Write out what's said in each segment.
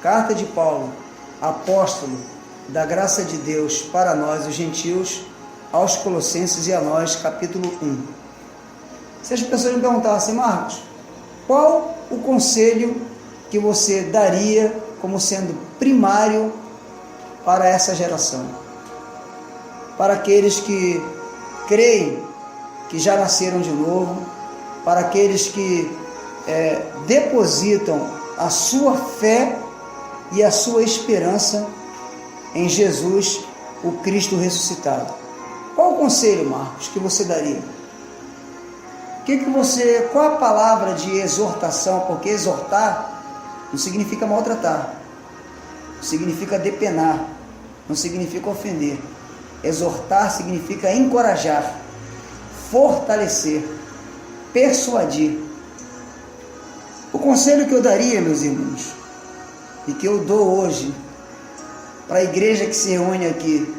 Carta de Paulo, apóstolo da graça de Deus para nós, os gentios, aos Colossenses e a nós, capítulo 1. Se as pessoas me perguntassem, Marcos, qual o conselho que você daria como sendo primário para essa geração? Para aqueles que creem que já nasceram de novo, para aqueles que depositam a sua fé e a sua esperança em Jesus, o Cristo ressuscitado. Qual o conselho, Marcos, que você daria? Qual a palavra de exortação? Porque exortar não significa maltratar, não significa depenar, não significa ofender. Exortar significa encorajar, fortalecer, persuadir. O conselho que eu daria, meus irmãos, e que eu dou hoje para a igreja que se reúne aqui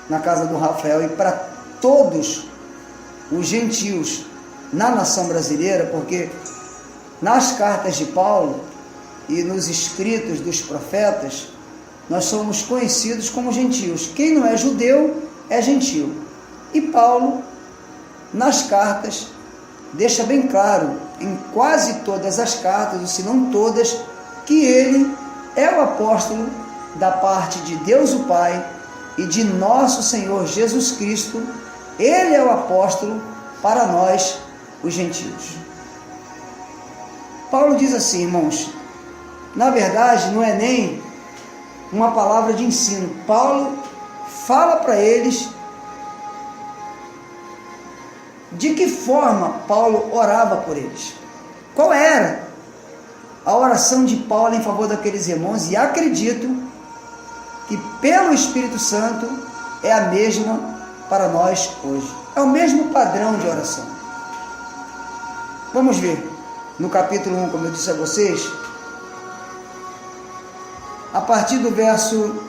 na casa do Rafael e para todos os gentios na nação brasileira, porque nas cartas de Paulo e nos escritos dos profetas, nós somos conhecidos como gentios. Quem não é judeu é gentio. E Paulo, nas cartas, deixa bem claro, em quase todas as cartas, ou se não todas, que ele é o apóstolo da parte de Deus o Pai e de nosso Senhor Jesus Cristo. Ele é o apóstolo para nós, os gentios. Paulo diz assim, irmãos, na verdade não é nem uma palavra de ensino. Paulo fala para eles de que forma Paulo orava por eles. Qual era a oração de Paulo em favor daqueles irmãos? E acredito que pelo Espírito Santo é a mesma para nós hoje. É o mesmo padrão de oração. Vamos ver no capítulo 1, como eu disse a vocês, a partir do verso...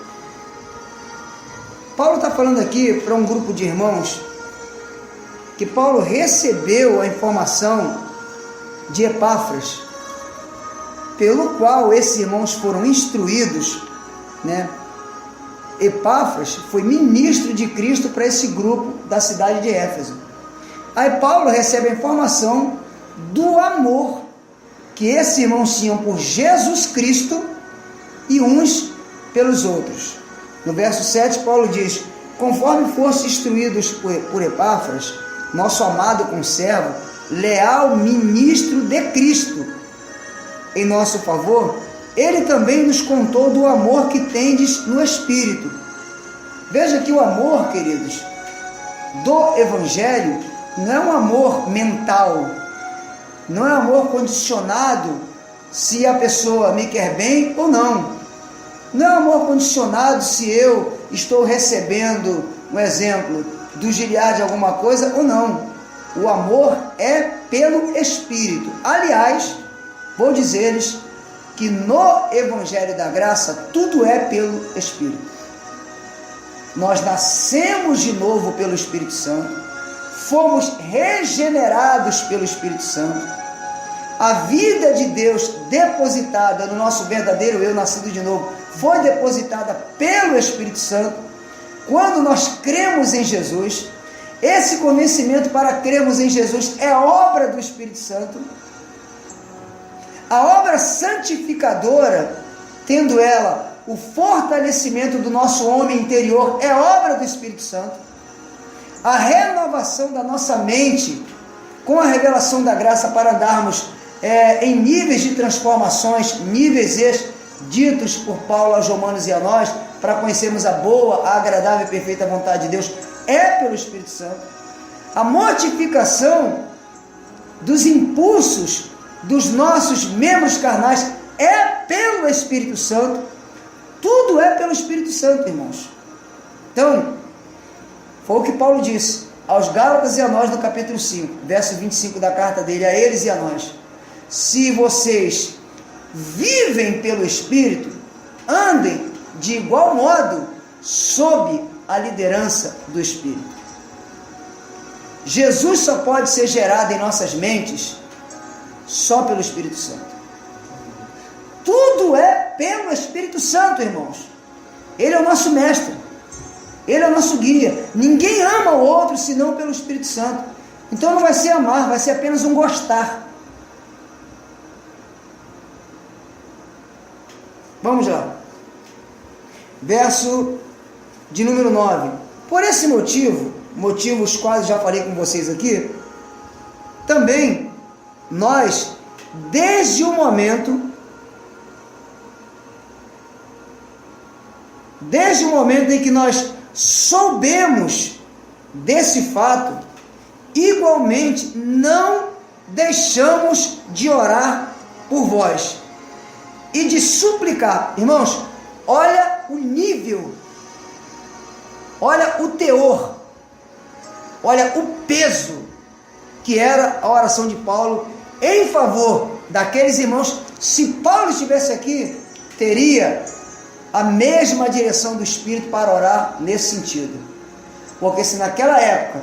Paulo está falando aqui para um grupo de irmãos que Paulo recebeu a informação de Epáfras, pelo qual esses irmãos foram instruídos, né? Epáfras foi ministro de Cristo para esse grupo da cidade de Éfeso. Aí Paulo recebe a informação do amor que esses irmãos tinham por Jesus Cristo e uns pelos outros. No verso 7, Paulo diz: conforme fosse instruídos por Epáfras, nosso amado conservo, leal ministro de Cristo, em nosso favor, ele também nos contou do amor que tendes no Espírito. Veja que o amor, queridos, do Evangelho não é um amor mental, não é um amor condicionado se a pessoa me quer bem ou não. Não é um amor condicionado se eu estou recebendo, um exemplo, do Gileade alguma coisa ou não. O amor é pelo Espírito. Aliás, vou dizer-lhes que no Evangelho da Graça tudo é pelo Espírito. Nós nascemos de novo pelo Espírito Santo, fomos regenerados pelo Espírito Santo. A vida de Deus depositada no nosso verdadeiro eu, nascido de novo, foi depositada pelo Espírito Santo. Quando nós cremos em Jesus, esse convencimento para crermos em Jesus é obra do Espírito Santo. A obra santificadora, tendo ela o fortalecimento do nosso homem interior, é obra do Espírito Santo. A renovação da nossa mente, com a revelação da graça para andarmos em níveis de transformações, níveis estes ditos por Paulo aos Romanos e a nós, para conhecermos a boa, a agradável e perfeita vontade de Deus, é pelo Espírito Santo. A mortificação dos impulsos dos nossos membros carnais é pelo Espírito Santo. Tudo é pelo Espírito Santo, irmãos. Então, foi o que Paulo disse aos Gálatas e a nós no capítulo 5, verso 25 da carta dele, a eles e a nós: se vocês vivem pelo Espírito, andem de igual modo sob a liderança do Espírito. Jesus só pode ser gerado em nossas mentes só pelo Espírito Santo. Tudo é pelo Espírito Santo, irmãos. Ele é o nosso mestre, ele é o nosso guia. Ninguém ama o outro senão pelo Espírito Santo. Então não vai ser amar, vai ser apenas um gostar. Vamos lá. Verso de número 9. Por esse motivo, motivos quais já falei com vocês aqui, também nós, desde o momento em que nós soubemos desse fato, igualmente não deixamos de orar por vós e de suplicar. Irmãos, olha o nível, olha o teor, olha o peso que era a oração de Paulo em favor daqueles irmãos. Se Paulo estivesse aqui, teria a mesma direção do Espírito para orar nesse sentido. Porque se naquela época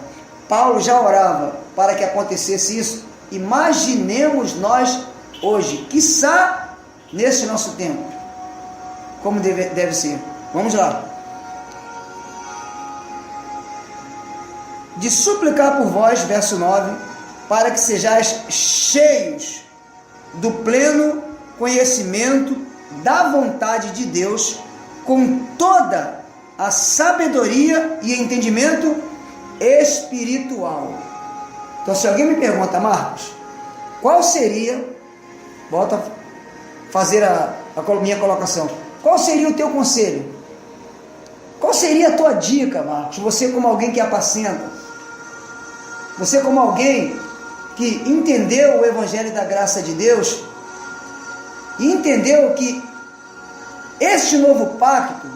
Paulo já orava para que acontecesse isso, imaginemos nós hoje, quiçá nesse nosso tempo, como deve ser. Vamos lá. De suplicar por vós, verso 9, para que sejais cheios do pleno conhecimento da vontade de Deus, com toda a sabedoria e entendimento espiritual. Então, se alguém me pergunta, Marcos, qual seria, volta a fazer a minha colocação, qual seria o teu conselho? Qual seria a tua dica, Marcos? Você como alguém que apacenta, você como alguém que entendeu o Evangelho da graça de Deus e entendeu que este novo pacto,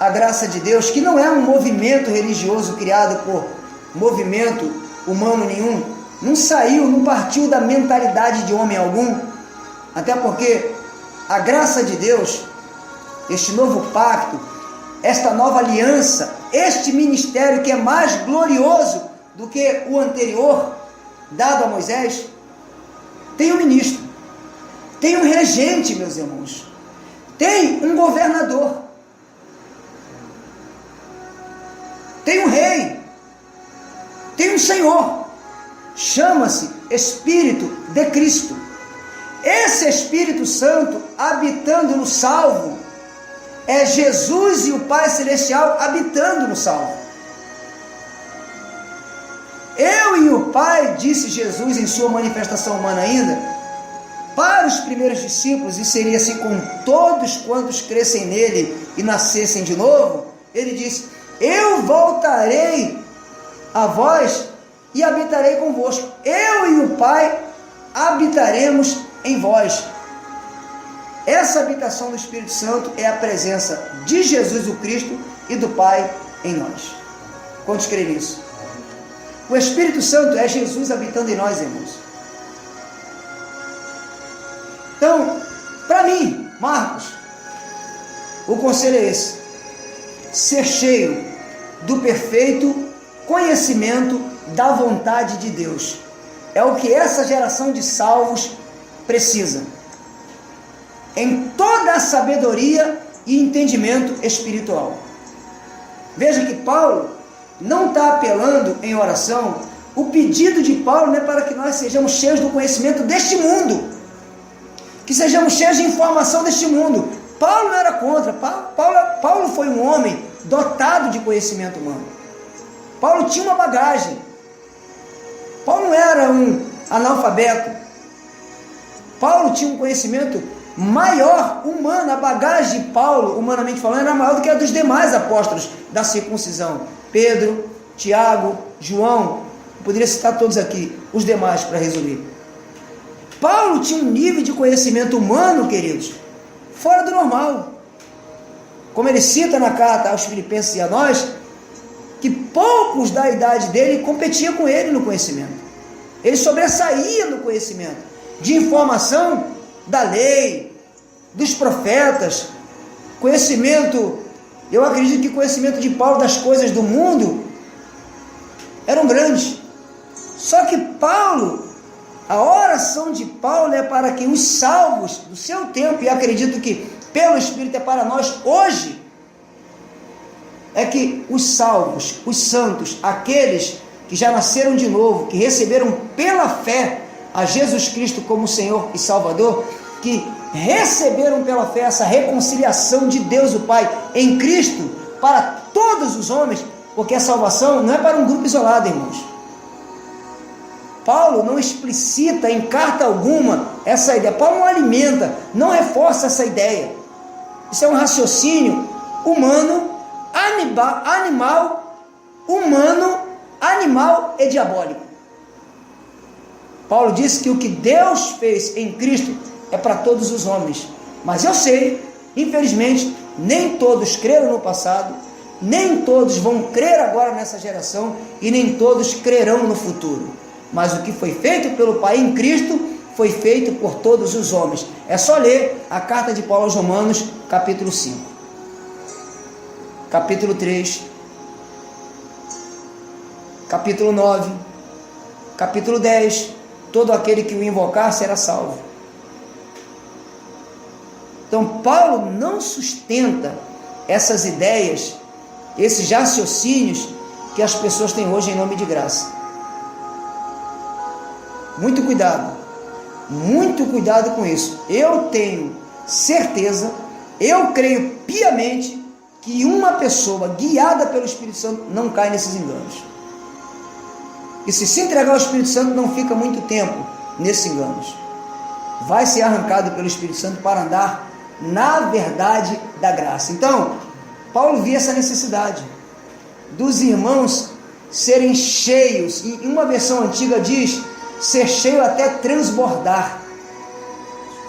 a graça de Deus, que não é um movimento religioso criado por movimento humano nenhum, não saiu, não partiu da mentalidade de homem algum, até porque a graça de Deus, este novo pacto, esta nova aliança, este ministério que é mais glorioso do que o anterior, dado a Moisés, tem um ministro, tem um regente, meus irmãos, tem um governador, tem um rei, tem um Senhor, chama-se Espírito de Cristo. Esse Espírito Santo habitando no salvo, é Jesus e o Pai Celestial habitando no salvo. Eu e o Pai, disse Jesus em sua manifestação humana ainda, para os primeiros discípulos, e seria assim com todos quantos crescem nele e nascessem de novo, ele disse, eu voltarei a vós e habitarei convosco. Eu e o Pai habitaremos em vós. Essa habitação do Espírito Santo é a presença de Jesus o Cristo e do Pai em nós. Quantos creem nisso? O Espírito Santo é Jesus habitando em nós, irmãos. Então, para mim, Marcos, o conselho é esse: ser cheio do perfeito conhecimento da vontade de Deus. É o que essa geração de salvos precisa, em toda a sabedoria e entendimento espiritual. Veja que Paulo não está apelando em oração, o pedido de Paulo não é para que nós sejamos cheios do conhecimento deste mundo, que sejamos cheios de informação deste mundo. Paulo não era contra, Paulo foi um homem dotado de conhecimento humano. Paulo tinha uma bagagem, Paulo não era um analfabeto, Paulo tinha um conhecimento maior, humano. A bagagem de Paulo, humanamente falando, era maior do que a dos demais apóstolos da circuncisão. Pedro, Tiago, João, eu poderia citar todos aqui, os demais para resumir. Paulo tinha um nível de conhecimento humano, queridos, fora do normal. Como ele cita na carta aos Filipenses e a nós, que poucos da idade dele competiam com ele no conhecimento. Ele sobressaía no conhecimento de informação da lei, dos profetas, conhecimento, eu acredito que o conhecimento de Paulo das coisas do mundo eram grandes. Só que Paulo, a oração de Paulo é para que os salvos do seu tempo, e acredito que pelo Espírito é para nós hoje. É que os salvos, os santos, aqueles que já nasceram de novo, que receberam pela fé a Jesus Cristo como Senhor e Salvador, que receberam pela fé essa reconciliação de Deus o Pai em Cristo para todos os homens, porque a salvação não é para um grupo isolado, irmãos. Paulo não explicita em carta alguma essa ideia. Paulo não alimenta, não reforça essa ideia. Isso é um raciocínio humano, animal e diabólico. Paulo disse que o que Deus fez em Cristo é para todos os homens. Mas eu sei, infelizmente, nem todos creram no passado, nem todos vão crer agora nessa geração, e nem todos crerão no futuro. Mas o que foi feito pelo Pai em Cristo, foi feito por todos os homens. É só ler a carta de Paulo aos Romanos, capítulo 5, capítulo 3, capítulo 9, capítulo 10, todo aquele que o invocar será salvo. Então Paulo não sustenta essas ideias, esses raciocínios que as pessoas têm hoje em nome de graça. Muito cuidado com isso. Eu tenho certeza, eu creio piamente que uma pessoa guiada pelo Espírito Santo não cai nesses enganos. E se entregar ao Espírito Santo, não fica muito tempo nesses enganos. Vai ser arrancado pelo Espírito Santo para andar na verdade da graça. Então, Paulo via essa necessidade dos irmãos serem cheios. Em uma versão antiga diz ser cheio até transbordar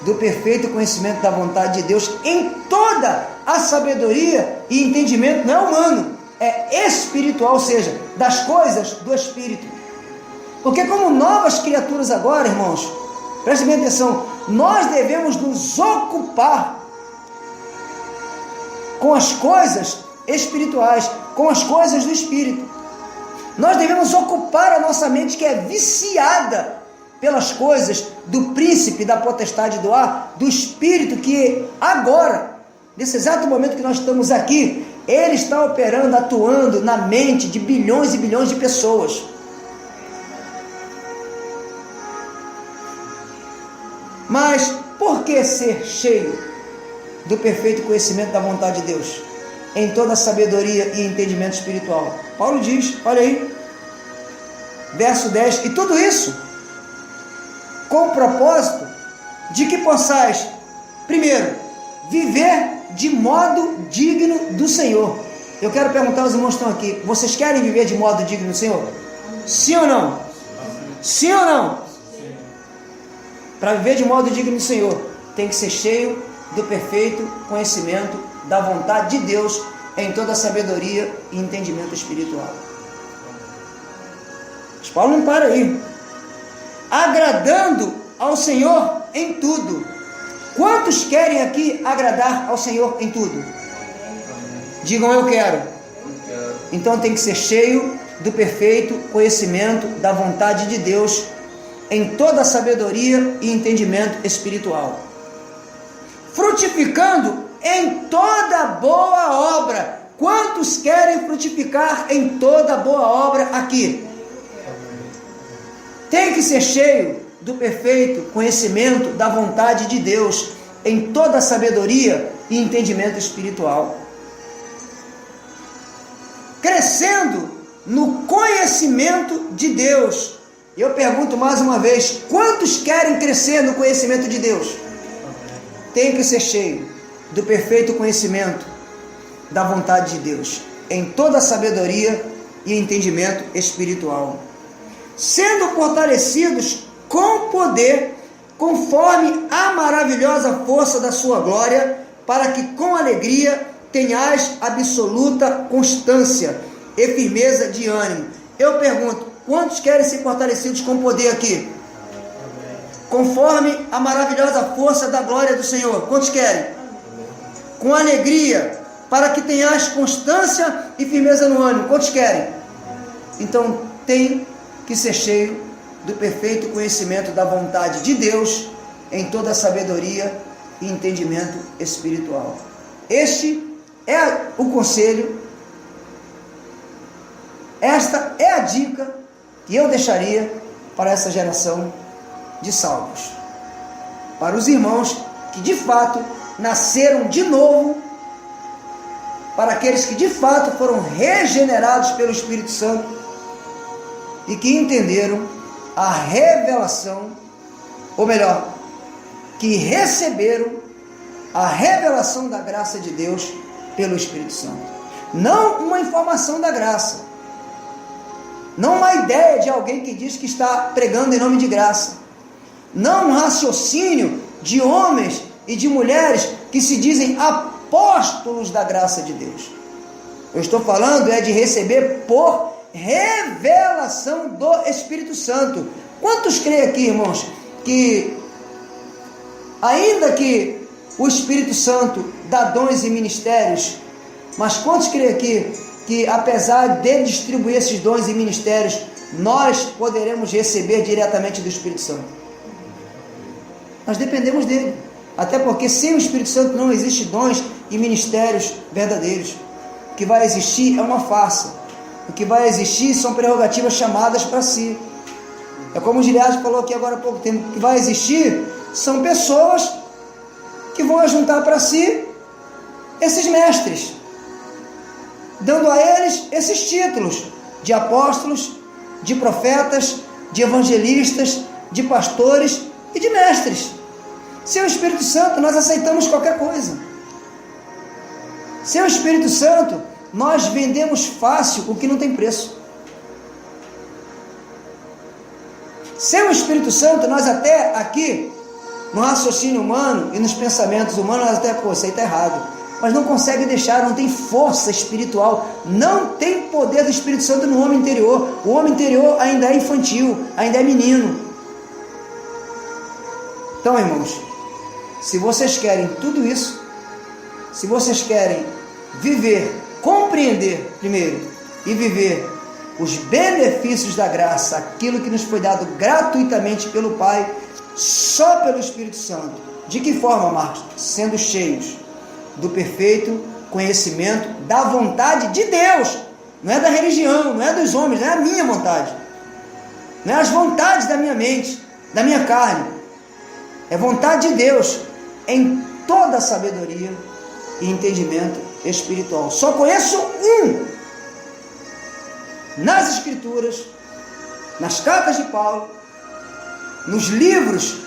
do perfeito conhecimento da vontade de Deus em toda a sabedoria e entendimento, não é humano, é espiritual, ou seja, das coisas do Espírito. Porque como novas criaturas agora, irmãos, prestem bem atenção, nós devemos nos ocupar com as coisas espirituais, com as coisas do Espírito. Nós devemos ocupar a nossa mente, que é viciada pelas coisas do príncipe da potestade do ar, do espírito, que agora, nesse exato momento que nós estamos aqui, ele está operando, atuando na mente de bilhões e bilhões de pessoas. Mas por que ser cheio do perfeito conhecimento da vontade de Deus, em toda a sabedoria e entendimento espiritual? Paulo diz, olha aí, verso 10, e tudo isso com o propósito de que possais, primeiro, viver de modo digno do Senhor. Eu quero perguntar aos irmãos que estão aqui, vocês querem viver de modo digno do Senhor? Sim ou não? Sim ou não? Para viver de modo digno do Senhor, tem que ser cheio do perfeito conhecimento da vontade de Deus em toda a sabedoria e entendimento espiritual. Mas Paulo não para aí. Agradando ao Senhor em tudo. Quantos querem aqui agradar ao Senhor em tudo? Digam, eu quero. Então tem que ser cheio do perfeito conhecimento da vontade de Deus em toda a sabedoria e entendimento espiritual, frutificando em toda boa obra. Quantos querem frutificar em toda boa obra aqui? Tem que ser cheio do perfeito conhecimento da vontade de Deus em toda a sabedoria e entendimento espiritual, crescendo no conhecimento de Deus. Eu pergunto mais uma vez, quantos querem crescer no conhecimento de Deus? Tem que ser cheio do perfeito conhecimento da vontade de Deus em toda a sabedoria e entendimento espiritual, sendo fortalecidos com poder, conforme a maravilhosa força da sua glória, para que com alegria tenhais absoluta constância e firmeza de ânimo. Eu pergunto, quantos querem ser fortalecidos com poder aqui? Conforme a maravilhosa força da glória do Senhor. Quantos querem? Com alegria, para que tenhais constância e firmeza no ânimo. Quantos querem? Então tem que ser cheio do perfeito conhecimento da vontade de Deus em toda a sabedoria e entendimento espiritual. Este é o conselho, esta é a dica que eu deixaria para essa geração de salvos, para os irmãos que de fato nasceram de novo, para aqueles que de fato foram regenerados pelo Espírito Santo e que entenderam a revelação, ou melhor, que receberam a revelação da graça de Deus pelo Espírito Santo. Não uma informação da graça, não uma ideia de alguém que diz que está pregando em nome de graça, não um raciocínio de homens e de mulheres que se dizem apóstolos da graça de Deus. Eu estou falando de receber por revelação do Espírito Santo. Quantos creem aqui, irmãos, que ainda que o Espírito Santo dá dons e ministérios, mas quantos creem aqui que apesar de distribuir esses dons e ministérios, nós poderemos receber diretamente do Espírito Santo? Nós dependemos dele, até porque sem o Espírito Santo não existe dons e ministérios verdadeiros. O que vai existir é uma farsa, o que vai existir são prerrogativas chamadas para si. É como o Gilead falou aqui agora há pouco tempo, o que vai existir são pessoas que vão ajuntar para si esses mestres, dando a eles esses títulos de apóstolos, de profetas, de evangelistas, de pastores e de mestres. Sem o Espírito Santo nós aceitamos qualquer coisa. Sem o Espírito Santo nós vendemos fácil o que não tem preço. Sem o Espírito Santo nós até aqui, no raciocínio humano e nos pensamentos humanos, nós até, isso aí está errado, mas não consegue deixar, não tem força espiritual, não tem poder do Espírito Santo no homem interior. O homem interior ainda é infantil, ainda é menino. Então, irmãos, se vocês querem tudo isso, se vocês querem viver, compreender primeiro e viver os benefícios da graça, aquilo que nos foi dado gratuitamente pelo Pai, só pelo Espírito Santo. De que forma, Marcos? Sendo cheios do perfeito conhecimento da vontade de Deus, não é da religião, não é dos homens, não é a minha vontade, não é as vontades da minha mente, da minha carne, é vontade de Deus em toda a sabedoria e entendimento espiritual. Só conheço um nas Escrituras, nas cartas de Paulo, nos livros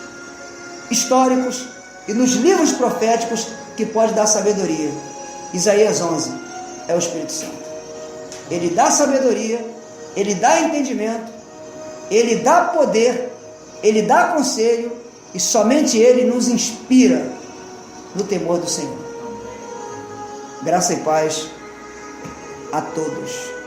históricos e nos livros proféticos, que pode dar sabedoria. Isaías 11 é o Espírito Santo. Ele dá sabedoria, ele dá entendimento, ele dá poder, ele dá conselho, e somente ele nos inspira no temor do Senhor. Graça e paz a todos.